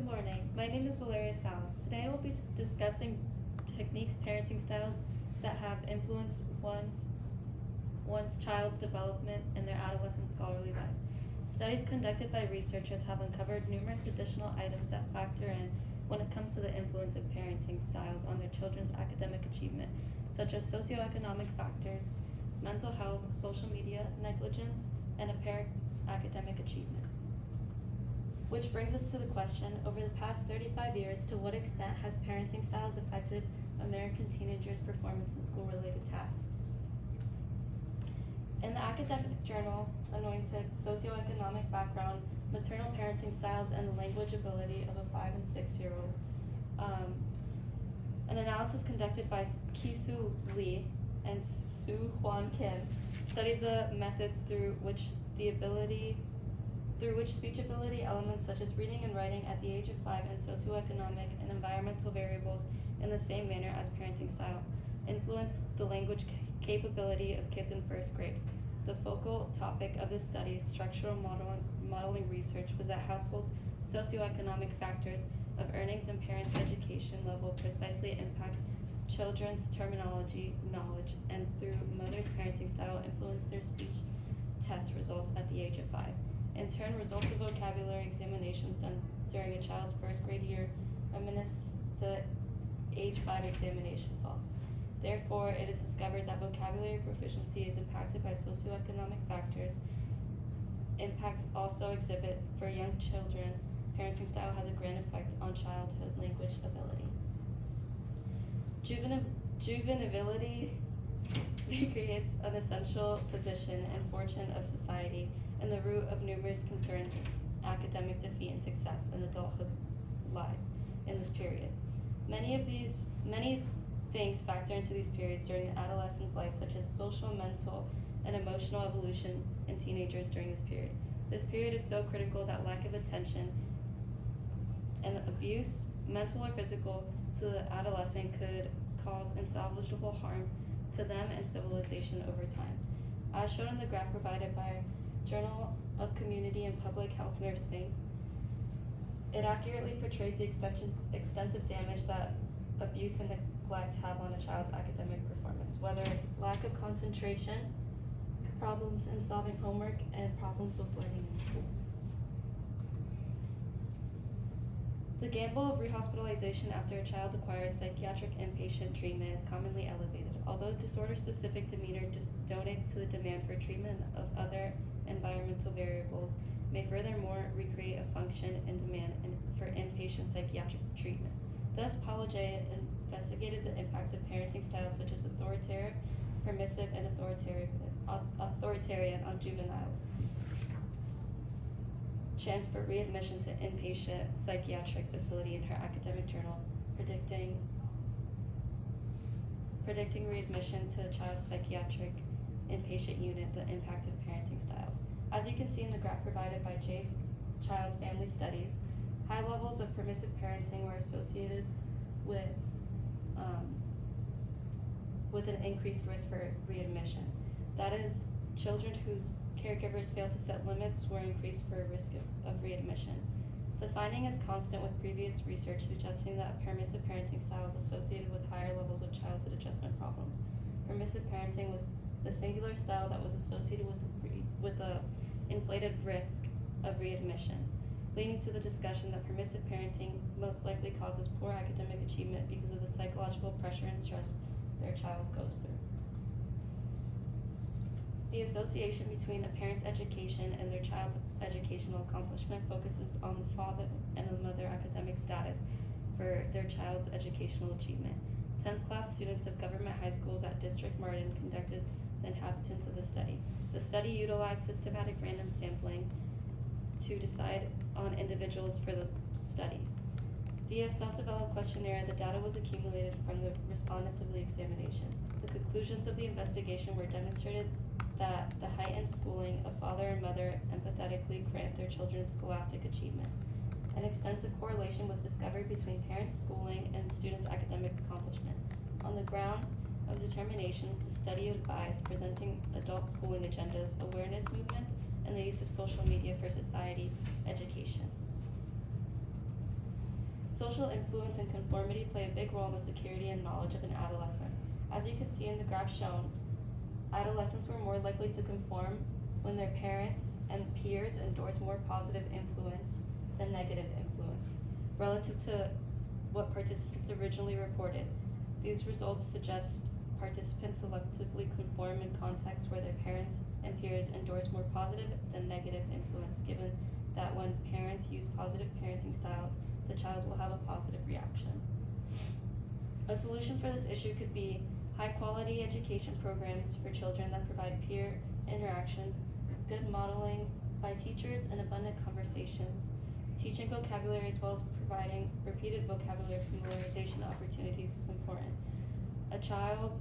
morning. My name is Valeria Salas. Today I will be discussing techniques, parenting styles that have influenced one's child's development in their adolescent scholarly life. Studies conducted by researchers have uncovered numerous additional items that factor in when it comes to the influence of parenting styles on their children's academic achievement, such as socioeconomic factors, mental health, social media negligence, and a parent's academic achievement. Which brings us to the question, over the past 35 years, to what extent has parenting styles affected American teenagers' performance in school-related tasks? In the academic journal, Anointed Socioeconomic Background, Maternal Parenting Styles, and the Language Ability of a 5 and 6-year-old, an analysis conducted by Ki-Soo Lee and Soo Hwan Kim studied the methods through which speech ability elements such as reading and writing at the age of 5 and socioeconomic and environmental variables in the same manner as parenting style influence the language capability of kids in first grade. The focal topic of this study's structural modeling research was that household socioeconomic factors of earnings and parents' education level precisely impact children's terminology, knowledge, and through mother's parenting style influence their speech test results at the age of 5. In turn, results of vocabulary examinations done during a child's first grade year reminisce the age 5 examination faults. Therefore, it is discovered that vocabulary proficiency is impacted by socioeconomic factors. Impacts also exhibit for young children. Parenting style has a grand effect on childhood language ability. Juvenility recreates an essential position and fortune of society and the root of numerous concerns of academic defeat and success in adulthood lies in this period. Many things factor into these periods during the adolescent's life, such as social, mental, and emotional evolution in teenagers during this period. This period is so critical that lack of attention and abuse, mental or physical, to the adolescent could cause insalvageable harm to them and civilization over time. As shown in the graph provided by Journal of Community and Public Health Nursing, it accurately portrays the extensive damage that abuse and neglect have on a child's academic performance, whether it's lack of concentration, problems in solving homework, and problems with learning in school. The gamble of rehospitalization after a child acquires psychiatric inpatient treatment is commonly elevated, although disorder-specific demeanor donates to the demand for treatment of other environmental variables may furthermore recreate a function and demand for inpatient psychiatric treatment. Thus, Paulo J. investigated the impact of parenting styles such as authoritarian, permissive, and authoritarian on juveniles. Chance for readmission to inpatient psychiatric facility in her academic journal, predicting readmission to a child's psychiatric inpatient unit, the impact of parenting styles. As you can see in the graph provided by J. Child Family Studies, high levels of permissive parenting were associated with an increased risk for readmission. That is, children whose caregivers failed to set limits were increased for a risk of readmission. The finding is consistent with previous research suggesting that permissive parenting style is associated with higher levels of childhood adjustment problems. Permissive parenting was the singular style that was associated with the inflated risk of readmission, leading to the discussion that permissive parenting most likely causes poor academic achievement because of the psychological pressure and stress their child goes through. The association between a parent's education and their child's educational accomplishment focuses on the father and the mother academic status for their child's educational achievement. 10th class students of government high schools at District Martin conducted the inhabitants of the study. The study utilized systematic random sampling to decide on individuals for the study. Via self-developed questionnaire, the data was accumulated from the respondents of the examination. The conclusions of the investigation were demonstrated that the heightened schooling of father and mother empathetically grant their children's scholastic achievement. An extensive correlation was discovered between parents' schooling and students' academic accomplishment. On the grounds of determinations, the study advised presenting adult schooling agendas, awareness movements, and the use of social media for society education. Social influence and conformity play a big role in the security and knowledge of an adolescent. As you can see in the graph shown, adolescents were more likely to conform when their parents and peers endorse more positive influence than negative influence, relative to what participants originally reported. These results suggest participants selectively conform in contexts where their parents and peers endorse more positive than negative influence, given that when parents use positive parenting styles, the child will have a positive reaction. A solution for this issue could be high-quality education programs for children that provide peer interactions, good modeling by teachers, and abundant conversations. Teaching vocabulary as well as providing repeated vocabulary familiarization opportunities is important. A child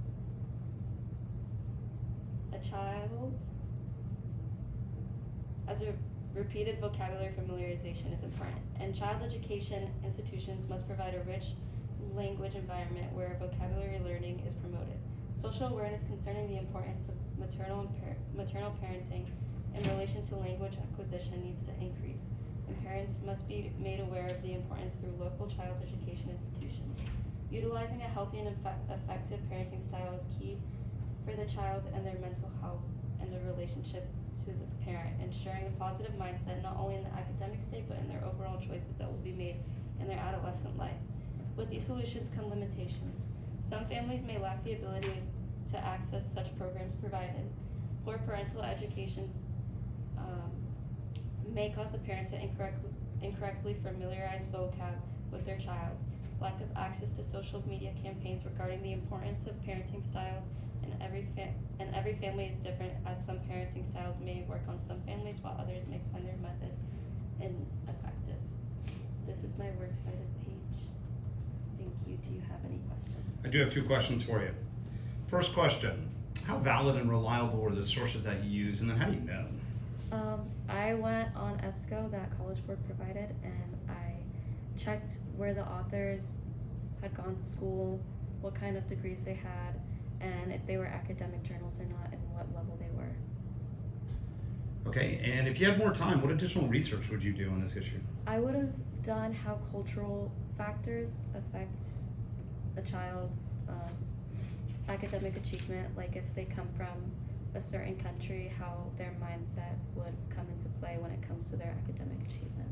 as a repeated vocabulary familiarization is important, and child's education institutions must provide a rich language environment where vocabulary learning is promoted. Social awareness concerning the importance of maternal parenting in relation to language acquisition needs to increase, and parents must be made aware of the importance through local child education institutions. Utilizing a healthy and effective parenting style is key for the child and their mental health and their relationship to the parent, ensuring a positive mindset not only in the academic state but in their overall choices that will be made in their adolescent life. With these solutions come limitations. Some families may lack the ability to access such programs provided. Poor parental education may cause a parent to incorrectly familiarize vocab with their child. Lack of access to social media campaigns regarding the importance of parenting styles, and every family is different, as some parenting styles may work on some families while others may find their methods ineffective. This is my works cited page. Thank you. Do you have any questions? I do have 2 questions for you. First question, how valid and reliable were the sources that you use, and then how do you know? I went on EBSCO that College Board provided, and I checked where the authors had gone to school, what kind of degrees they had, and if they were academic journals or not, and what level they were. Okay, and if you had more time, what additional research would you do on this issue? I would have done how cultural factors affects a child's academic achievement, like if they come from a certain country, how their mindset would come into play when it comes to their academic achievement.